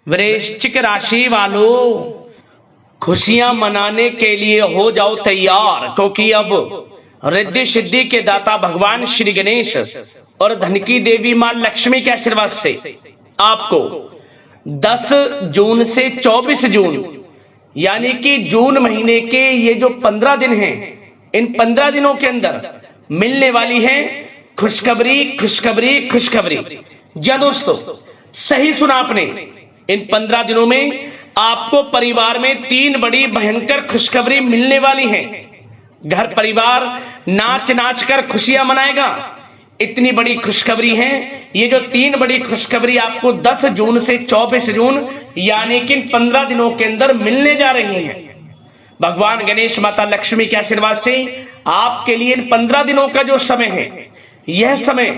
वृश्चिक राशि वालों, खुशियां मनाने के लिए हो जाओ तैयार, क्योंकि अब रिद्धि सिद्धि के दाता भगवान श्री गणेश और धन की देवी मां लक्ष्मी के आशीर्वाद से आपको 10 जून से 24 जून यानी कि जून महीने के ये जो 15 दिन हैं, इन 15 दिनों के अंदर मिलने वाली है खुशखबरी खुशखबरी खुशखबरी। जी दोस्तों, सही सुना आपने। इन 15 दिनों में आपको परिवार में 3 बड़ी भयंकर खुशखबरी मिलने वाली हैं। घर परिवार नाच नाच कर खुशियां मनाएगा। इतनी बड़ी खुशखबरी है। ये जो 3 बड़ी खुशखबरी आपको 10 जून से 24 जून यानी कि 15 दिनों के अंदर मिलने जा रही हैं। भगवान गणेश माता लक्ष्मी के आशीर्वाद से आपके लिए इन 15 दिनों का जो समय है, यह समय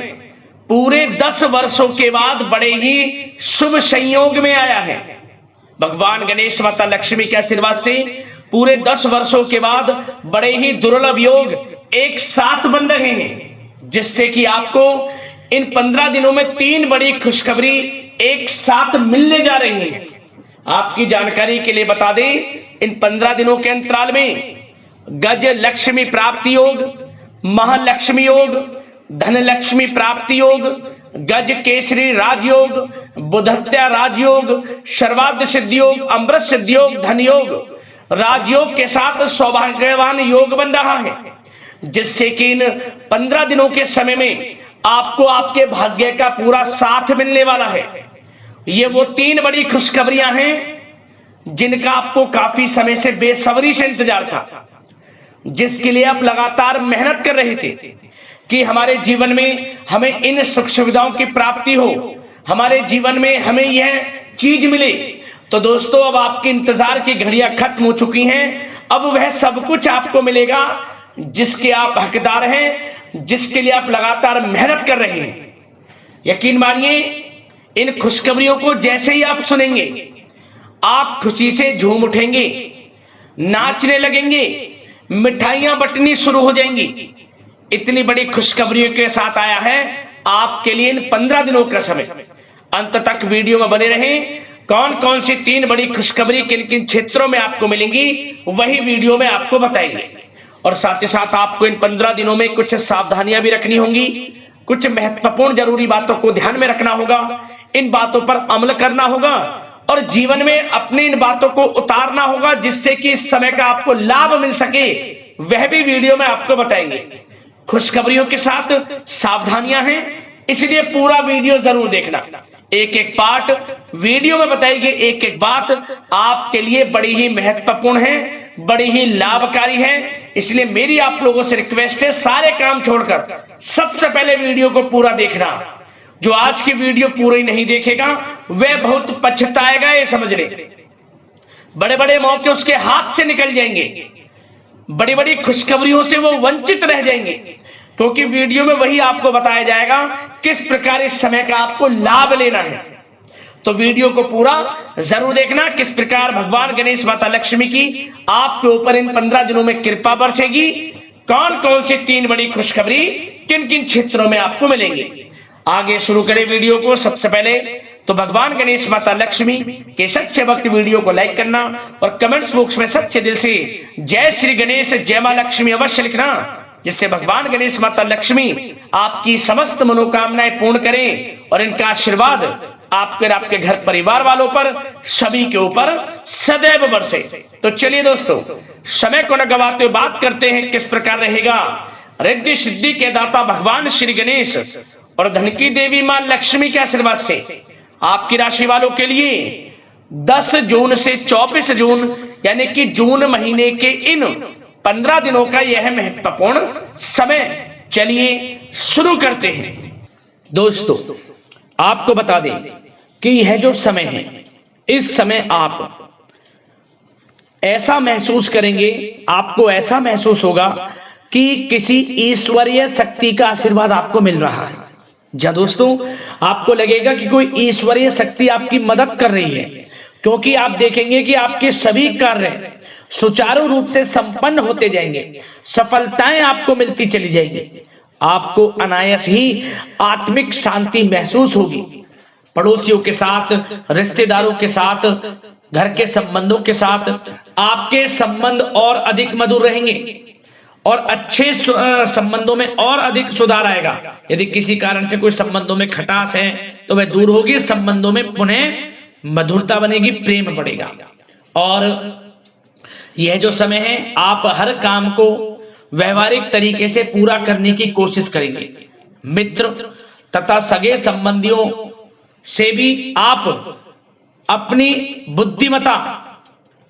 पूरे 10 वर्षों के बाद बड़े ही शुभ संयोग में आया है। भगवान गणेश माता लक्ष्मी के आशीर्वाद से पूरे 10 वर्षों के बाद बड़े ही दुर्लभ योग एक साथ बन रहे हैं, जिससे कि आपको इन 15 दिनों में 3 बड़ी खुशखबरी एक साथ मिलने जा रही हैं। आपकी जानकारी के लिए बता दें, इन 15 दिनों के अंतराल में गज लक्ष्मी प्राप्ति योग, महालक्ष्मी योग, धन लक्ष्मी प्राप्ति योग, गज केसरी राजयोग, बुधत्या राजयोग, सर्वार्थ सिद्धि योग, अमृत सिद्धि योग, धन योग, राजयोग के साथ सौभाग्यवान योग बन रहा है, जिससे कि इन 15 दिनों के समय में आपको आपके भाग्य का पूरा साथ मिलने वाला है। ये वो 3 बड़ी खुशखबरियां हैं जिनका आपको काफी समय से बेसब्री से इंतजार था, जिसके लिए आप लगातार मेहनत कर रहे थे कि हमारे जीवन में हमें इन सुख सुविधाओं की प्राप्ति हो, हमारे जीवन में हमें यह चीज मिले। तो दोस्तों, अब आपके इंतजार की घड़ियां खत्म हो चुकी हैं। अब वह सब कुछ आपको मिलेगा जिसके आप हकदार हैं, जिसके लिए आप लगातार मेहनत कर रहे हैं। यकीन मानिए, इन खुशखबरियों को जैसे ही आप सुनेंगे, आप खुशी से झूम उठेंगे, नाचने लगेंगे, मिठाइयां बंटनी शुरू हो जाएंगी। इतनी बड़ी खुशखबरियों के साथ आया है आपके लिए इन 15 दिनों का समय। अंत तक वीडियो में बने रहें। कौन कौन सी 3 बड़ी खुशखबरी किन किन क्षेत्रों में आपको मिलेंगी, वही वीडियो में आपको बताएंगे। और साथ ही साथ आपको इन 15 दिनों में कुछ सावधानियां भी रखनी होंगी, कुछ महत्वपूर्ण जरूरी बातों को ध्यान में रखना होगा, इन बातों पर अमल करना होगा और जीवन में अपनी इन बातों को उतारना होगा, जिससे कि इस समय का आपको लाभ मिल सके। वह भी वीडियो में आपको बताएंगे। खुशखबरियों के साथ सावधानियां हैं, इसलिए पूरा वीडियो जरूर देखना। एक एक पार्ट वीडियो में बताई गई एक एक बात आपके लिए बड़ी ही महत्वपूर्ण है, बड़ी ही लाभकारी है। इसलिए मेरी आप लोगों से रिक्वेस्ट है, सारे काम छोड़कर सबसे पहले वीडियो को पूरा देखना। जो आज की वीडियो पूरी नहीं देखेगा वह बहुत पछताएगा, ये समझ ले। बड़े बड़े मौके उसके हाथ से निकल जाएंगे, बड़ी बड़ी खुशखबरियों से वो वंचित रह जाएंगे, क्योंकि वीडियो में वही आपको बताया जाएगा किस प्रकार इस समय का आपको लाभ लेना है। तो वीडियो को पूरा जरूर देखना, किस प्रकार भगवान गणेश माता लक्ष्मी की आपके ऊपर इन 15 दिनों में कृपा बरसेगी, कौन कौन सी 3 बड़ी खुशखबरी किन किन क्षेत्रों में आपको मिलेंगी। आगे शुरू करें वीडियो को। सबसे पहले तो भगवान गणेश माता लक्ष्मी के सच्चे भक्त वीडियो को लाइक करना और कमेंट्स बॉक्स में सच्चे दिल से जय श्री गणेश जय मां लक्ष्मी अवश्य लिखना, जिससे भगवान गणेश माता लक्ष्मी आपकी समस्त मनोकामनाएं पूर्ण करें और इनका आशीर्वाद आपके और आपके घर परिवार वालों पर सभी के ऊपर सदैव बरसे। तो चलिए दोस्तों, समय को न गवाते हुए बात करते हैं किस प्रकार रहेगा रिद्धि सिद्धि के दाता भगवान श्री गणेश और धन की देवी मां लक्ष्मी के आशीर्वाद से आपकी राशि वालों के लिए 10 जून से 24 जून यानी कि जून महीने के इन 15 दिनों का यह महत्वपूर्ण समय। चलिए शुरू करते हैं। दोस्तों, आपको बता दें कि यह जो समय है, इस समय आप ऐसा महसूस करेंगे, आपको ऐसा महसूस होगा कि किसी ईश्वरीय शक्ति का आशीर्वाद आपको मिल रहा है। जी दोस्तों, आपको लगेगा कि कोई ईश्वरीय शक्ति आपकी मदद कर रही है, क्योंकि आप देखेंगे कि आपके सभी कार्य सुचारू रूप से संपन्न होते जाएंगे, सफलताएं आपको मिलती चली जाएंगी, आपको अनायास ही आत्मिक शांति महसूस होगी। पड़ोसियों के साथ, रिश्तेदारों के साथ, घर के संबंधों के साथ आपके संबंध और अधिक मधुर रहेंगे और अच्छे संबंधों में और अधिक सुधार आएगा। यदि किसी कारण से कोई संबंधों में खटास है तो वह दूर होगी, संबंधों में पुनः मधुरता बनेगी, प्रेम बढ़ेगा। और यह जो समय है आप हर काम को व्यवहारिक तरीके से पूरा करने की कोशिश करेंगे। मित्र तथा सगे संबंधियों से भी आप अपनी बुद्धिमत्ता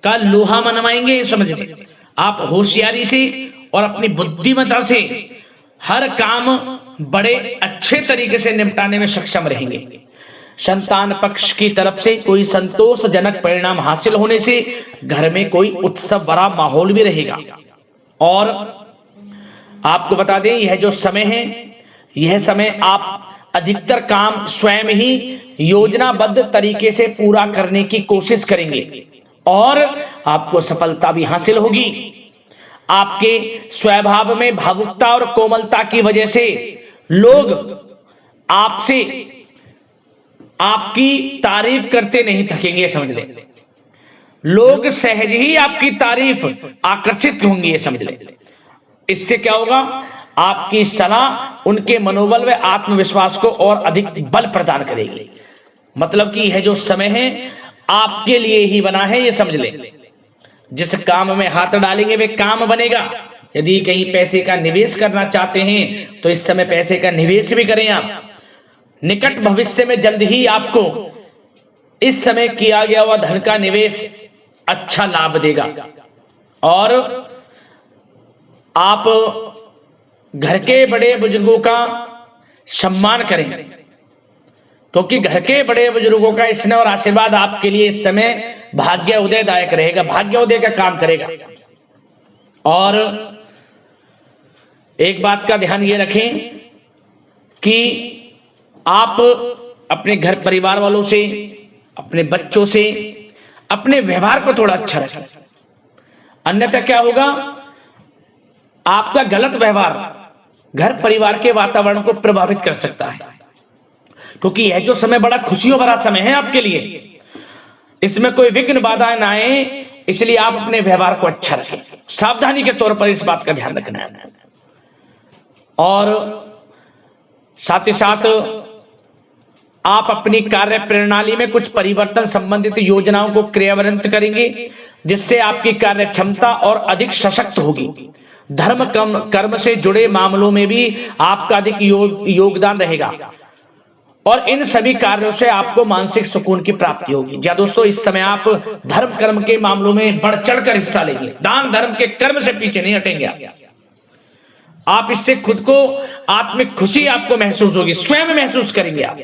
का लोहा मनवाएंगे। समझिए, आप होशियारी से और अपनी बुद्धिमत्ता से हर काम बड़े अच्छे तरीके से निपटाने में सक्षम रहेंगे। संतान पक्ष की तरफ से कोई संतोषजनक परिणाम हासिल होने से घर में कोई उत्सव भरा माहौल भी रहेगा। और आपको बता दें, यह जो समय है, यह समय आप अधिकतर काम स्वयं ही योजनाबद्ध तरीके से पूरा करने की कोशिश करेंगे और आपको सफलता भी हासिल होगी। आपके स्वभाव में भावुकता और कोमलता की वजह से लोग आपसे आपकी तारीफ करते नहीं थकेंगे। समझ लें, लोग सहज ही आपकी तारीफ आकर्षित होंगे। समझ लें, इससे क्या होगा, आपकी सलाह उनके मनोबल व आत्मविश्वास को और अधिक बल प्रदान करेगी। मतलब कि यह जो समय है आपके लिए ही बना है, ये समझ लें। जिस काम में हाथ डालेंगे वे काम बनेगा। यदि कहीं पैसे का निवेश करना चाहते हैं तो इस समय पैसे का निवेश भी करें आप। निकट भविष्य में जल्द ही आपको इस समय किया गया हुआ धन का निवेश अच्छा लाभ देगा। और आप घर के बड़े बुजुर्गों का सम्मान करें, क्योंकि घर के बड़े बुजुर्गों का स्नेह और आशीर्वाद आपके लिए इस समय भाग्य उदयदायक रहेगा, भाग्य उदय का काम करेगा। और एक बात का ध्यान ये रखें कि आप अपने घर परिवार वालों से, अपने बच्चों से अपने व्यवहार को थोड़ा अच्छा रखें। अन्यथा क्या होगा, आपका गलत व्यवहार घर परिवार के वातावरण को प्रभावित कर सकता है। क्योंकि यह जो समय बड़ा खुशियों भरा समय है आपके लिए, इसमें कोई विघ्न बाधा ना आए, इसलिए आप अपने व्यवहार को अच्छा रखें। सावधानी के तौर पर इस बात का ध्यान रखना है। और साथ ही साथ आप अपनी कार्य प्रणाली में कुछ परिवर्तन संबंधित योजनाओं को क्रियान्वित करेंगे, जिससे आपकी कार्य क्षमता और अधिक सशक्त होगी। धर्म कर्म से जुड़े मामलों में भी आपका अधिक योगदान रहेगा और इन सभी कार्यों से आपको मानसिक सुकून की प्राप्ति होगी। जी दोस्तों, इस समय आप धर्म कर्म के मामलों में बढ़ चढ़कर हिस्सा लेंगे। दान धर्म के कर्म से पीछे नहीं हटेंगे आप। इससे खुद को आत्मिक खुशी आपको महसूस होगी, स्वयं महसूस करेंगे आप।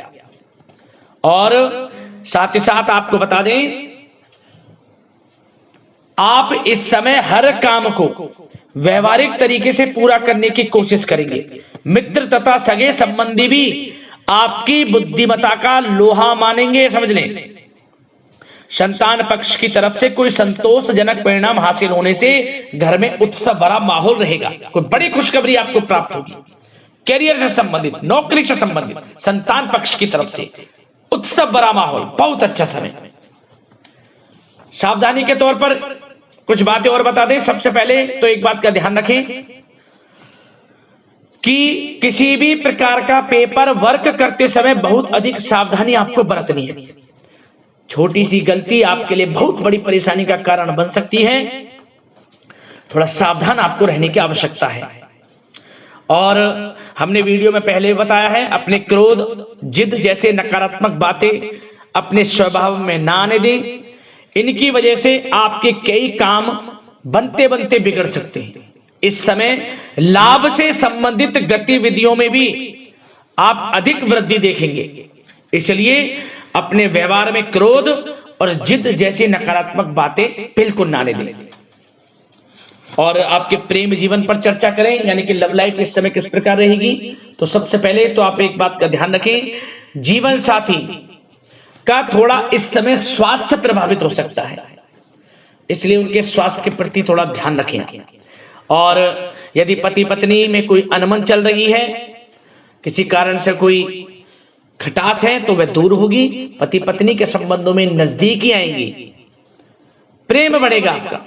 और साथ ही साथ आपको बता दें, आप इस समय हर काम को व्यवहारिक तरीके से पूरा करने की कोशिश करेंगे। मित्र तथा सगे संबंधी भी आपकी बुद्धिमत्ता का लोहा मानेंगे। समझ लें, संतान पक्ष की तरफ से कोई संतोषजनक परिणाम हासिल होने से घर में उत्सव भरा माहौल रहेगा। कोई बड़ी खुशखबरी आपको प्राप्त होगी। कैरियर से संबंधित, नौकरी से संबंधित, संतान पक्ष की तरफ से उत्सव भरा माहौल, बहुत अच्छा समय। सावधानी के तौर पर कुछ बातें और बता दें। सबसे पहले तो एक बात का ध्यान रखें कि किसी भी प्रकार का पेपर वर्क करते समय बहुत अधिक सावधानी आपको बरतनी है। छोटी सी गलती आपके लिए बहुत बड़ी परेशानी का कारण बन सकती है। थोड़ा सावधान आपको रहने की आवश्यकता है। और हमने वीडियो में पहले बताया है, अपने क्रोध, जिद जैसे नकारात्मक बातें अपने स्वभाव में ना आने दें। इनकी वजह से आपके कई काम बनते बनते बिगड़ सकते हैं। इस समय लाभ से संबंधित गतिविधियों में भी आप अधिक वृद्धि देखेंगे, इसलिए अपने व्यवहार में क्रोध और जिद जैसी नकारात्मक बातें बिल्कुल ना आने दें। और आपके प्रेम जीवन पर चर्चा करें, यानी कि लव लाइफ इस समय किस प्रकार रहेगी। तो सबसे पहले तो आप एक बात का ध्यान रखें, जीवन साथी का थोड़ा इस समय स्वास्थ्य प्रभावित हो सकता है, इसलिए उनके स्वास्थ्य के प्रति थोड़ा ध्यान रखें। और यदि पति पत्नी में कोई अनबन चल रही है, किसी कारण से कोई खटास है तो वह दूर होगी, पति पत्नी के संबंधों में नजदीकी आएंगी, प्रेम बढ़ेगा आपका।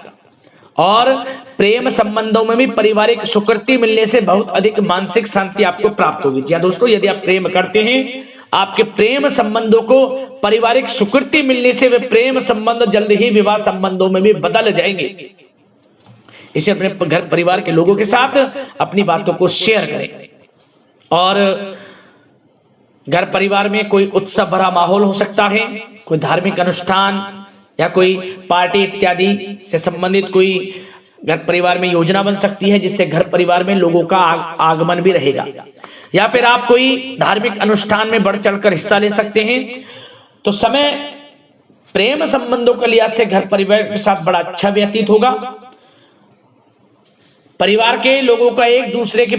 और प्रेम संबंधों में भी पारिवारिक स्वीकृति मिलने से बहुत अधिक मानसिक शांति आपको प्राप्त होगी। जी दोस्तों, यदि आप प्रेम करते हैं, आपके प्रेम संबंधों को पारिवारिक स्वीकृति मिलने से वे प्रेम संबंध जल्द ही विवाह संबंधों में भी बदल जाएंगे। इसे अपने घर परिवार के लोगों के साथ अपनी बातों को शेयर करें। और घर परिवार में कोई उत्सव भरा माहौल हो सकता है, कोई धार्मिक अनुष्ठान या कोई पार्टी इत्यादि से संबंधित कोई घर परिवार में योजना बन सकती है, जिससे घर परिवार में लोगों का आगमन भी रहेगा। या फिर आप कोई धार्मिक अनुष्ठान में बढ़ चढ़कर हिस्सा ले सकते हैं। तो समय प्रेम संबंधों के लिहाज से घर परिवार के साथ बड़ा अच्छा व्यतीत होगा। परिवार के लोगों का एक दूसरे के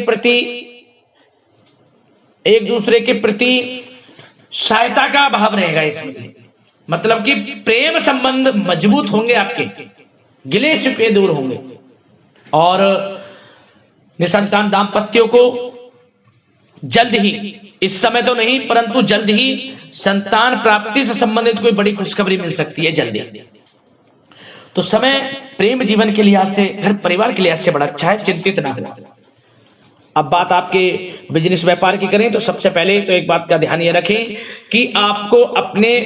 प्रति सहायता का भाव रहेगा इसमें, मतलब कि प्रेम संबंध मजबूत होंगे, आपके गिले शिकवे दूर होंगे। और निसंतान दाम्पत्यों को जल्द ही, इस समय तो नहीं परंतु जल्द ही संतान प्राप्ति से संबंधित कोई बड़ी खुशखबरी मिल सकती है जल्दी। तो समय प्रेम जीवन के लिहाज से, घर परिवार के लिहाज से बड़ा अच्छा है, चिंतित ना हो। अब बात आपके बिजनेस व्यापार की करें तो सबसे पहले तो एक बात का ध्यान ये रखें कि आपको अपने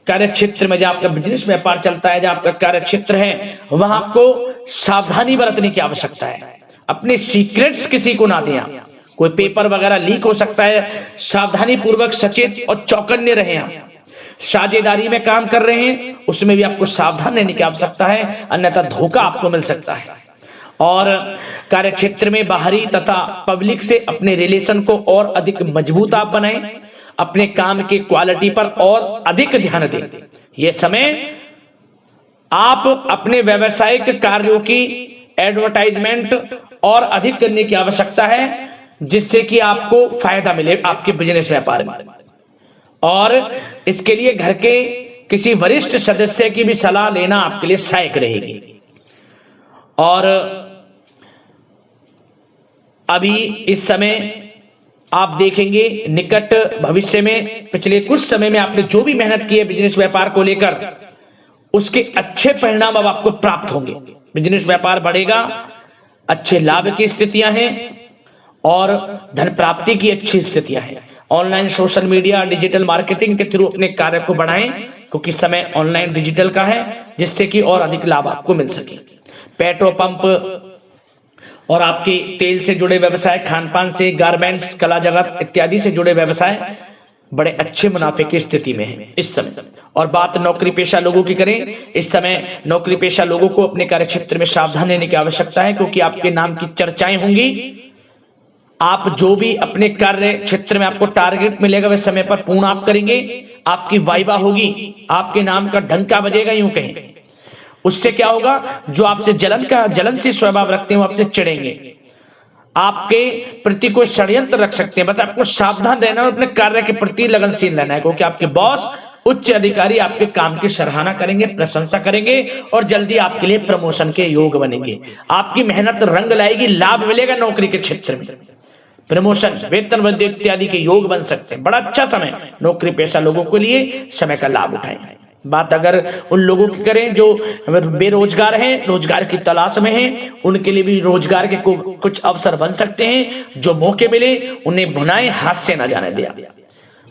कार्य क्षेत्र में, जहां आपका बिजनेस व्यापार चलता है, जहां आपका कार्य क्षेत्र है, वहां आपको सावधानी बरतने की आवश्यकता है। अपने सीक्रेट्स किसी को ना दें आप। कोई पेपर वगैरह लीक हो सकता है, सावधानी पूर्वक सचेत और चौकन्ने रहें आप। साझेदारी में काम कर रहे हैं उसमें भी आपको सावधान रहने की आवश्यकता है, अन्यथा धोखा आपको मिल सकता है। और कार्य क्षेत्र में बाहरी तथा पब्लिक से अपने रिलेशन को और अधिक मजबूत आप बनाएं। अपने काम की क्वालिटी पर और अधिक ध्यान दें। यह समय आप अपने व्यावसायिक कार्यों की एडवर्टाइजमेंट और अधिक करने की आवश्यकता है, जिससे कि आपको फायदा मिले आपके बिजनेस व्यापार में। और इसके लिए घर के किसी वरिष्ठ सदस्य की भी सलाह लेना आपके लिए सहायक रहेगी। और अभी इस समय आप देखेंगे निकट भविष्य में, पिछले कुछ समय में आपने जो भी मेहनत की है बिजनेस व्यापार को लेकर, उसके अच्छे परिणाम अब आपको प्राप्त होंगे। बिजनेस व्यापार बढ़ेगा, अच्छे लाभ की स्थितियां हैं और धन प्राप्ति की अच्छी स्थितियां हैं। Online social media digital marketing के थ्रू अपने कार्य को बढ़ाएं, क्योंकि समय ऑनलाइन डिजिटल का है, जिससे कि और अधिक लाभ आपको मिल सके। पेट्रोल पंप और आपके तेल से जुड़े व्यवसाय, खान पान से, गारमेंट्स, कला जगत इत्यादि से जुड़े व्यवसाय बड़े अच्छे मुनाफे की स्थिति में है इस समय। और बात नौकरी पेशा लोगों की करें, इस समय नौकरी पेशा लोगों को अपने कार्य क्षेत्र में सावधान रहने की आवश्यकता है, क्योंकि आपके नाम की चर्चाएं होंगी। आप जो भी अपने कार्य क्षेत्र में आपको टारगेट मिलेगा वह समय पर पूर्ण आप करेंगे। आपकी वाइवा होगी, आपके नाम का डंका बजेगा, यूं कहें। उससे क्या होगा, जो आपसे जलनशील स्वभाव रखते हैं वो आपसे चिढ़ेंगे, आपके प्रति कोई षड्यंत्र रख सकते हैं। बस आपको सावधान रहना और अपने कार्य के प्रति लगनशील रहना है, क्योंकि आपके बॉस, उच्च अधिकारी आपके काम की सराहना करेंगे, प्रशंसा करेंगे और जल्दी आपके लिए प्रमोशन के योग बनेंगे। आपकी मेहनत रंग लाएगी, लाभ मिलेगा नौकरी के क्षेत्र में, प्रमोशन, वेतन वृद्धि इत्यादि के योग बन सकते हैं। बड़ा अच्छा समय नौकरी पेशा लोगों के लिए, समय का लाभ उठाएं। बात अगर उन लोगों की करें जो बेरोजगार हैं, रोजगार की तलाश में हैं, उनके लिए भी रोजगार के कुछ अवसर बन सकते हैं। जो मौके मिले उन्हें भुनाएं, हाथ से न जाने दिया।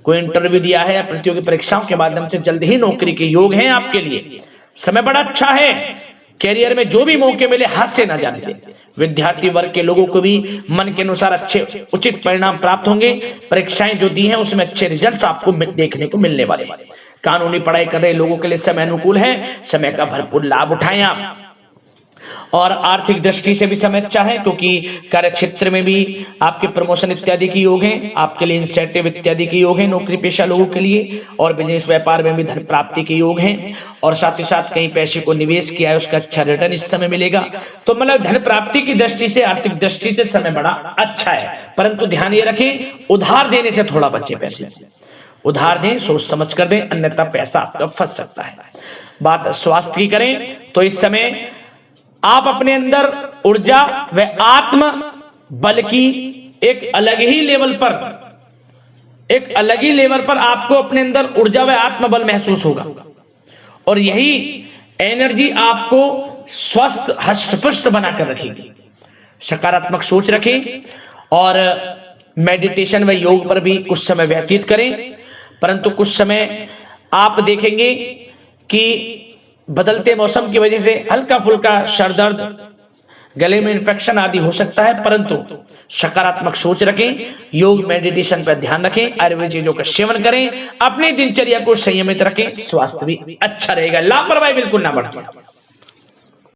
कोई इंटरव्यू दिया है या प्रतियोगी परीक्षाओं के माध्यम से जल्द ही नौकरी के योग हैं आपके लिए। समय बड़ा अच्छा है, कैरियर में जो भी मौके मिले हाथ से न जाने दें। विद्यार्थी वर्ग के लोगों को भी मन के अनुसार अच्छे उचित परिणाम प्राप्त होंगे। परीक्षाएं जो दी हैं उसमें अच्छे रिजल्ट आपको देखने को मिलने वाले हैं। कानूनी पढ़ाई कर रहे लोगों के लिए समय अनुकूल है, समय का भरपूर लाभ उठाएं आप। और आर्थिक दृष्टि से भी समय अच्छा है, क्योंकि कार्य क्षेत्र में भी आपके प्रमोशन इत्यादि के योग हैं, आपके लिए इंसेंटिव इत्यादि के योग हैं नौकरी पेशा लोगों के लिए। और बिजनेस व्यापार में भी धन प्राप्ति के योग हैं, और साथ ही साथ कहीं पैसे को निवेश किया है उसका अच्छा रिटर्न इस समय मिलेगा। तो मतलब धन प्राप्ति की दृष्टि से, आर्थिक दृष्टि से समय बड़ा अच्छा है। परंतु ध्यान ये रखें, उधार देने से थोड़ा बचे। पैसे उधार दें, सोच समझ कर दें, अन्यथा पैसा आपका फंस सकता है। बात स्वास्थ्य की करें तो इस समय आप अपने अंदर ऊर्जा व आत्म बल की एक अलग ही लेवल पर एक अलग ही लेवल पर आपको अपने अंदर ऊर्जा व आत्मबल महसूस होगा और यही एनर्जी आपको स्वस्थ हष्ट-पुष्ट बनाकर रखेगी। सकारात्मक सोच रखें और मेडिटेशन व योग पर भी कुछ समय व्यतीत करें, परंतु कुछ समय आप देखेंगे कि बदलते मौसम की वजह से हल्का फुल्का सर दर्द, गले में इन्फेक्शन आदि हो सकता है, परंतु सकारात्मक सोच रखें, योग मेडिटेशन पर ध्यान रखें, आयुर्वेद चीजों का सेवन करें, अपनी दिनचर्या को संयमित रखें, स्वास्थ्य भी अच्छा रहेगा, लापरवाही बिल्कुल ना बरतें।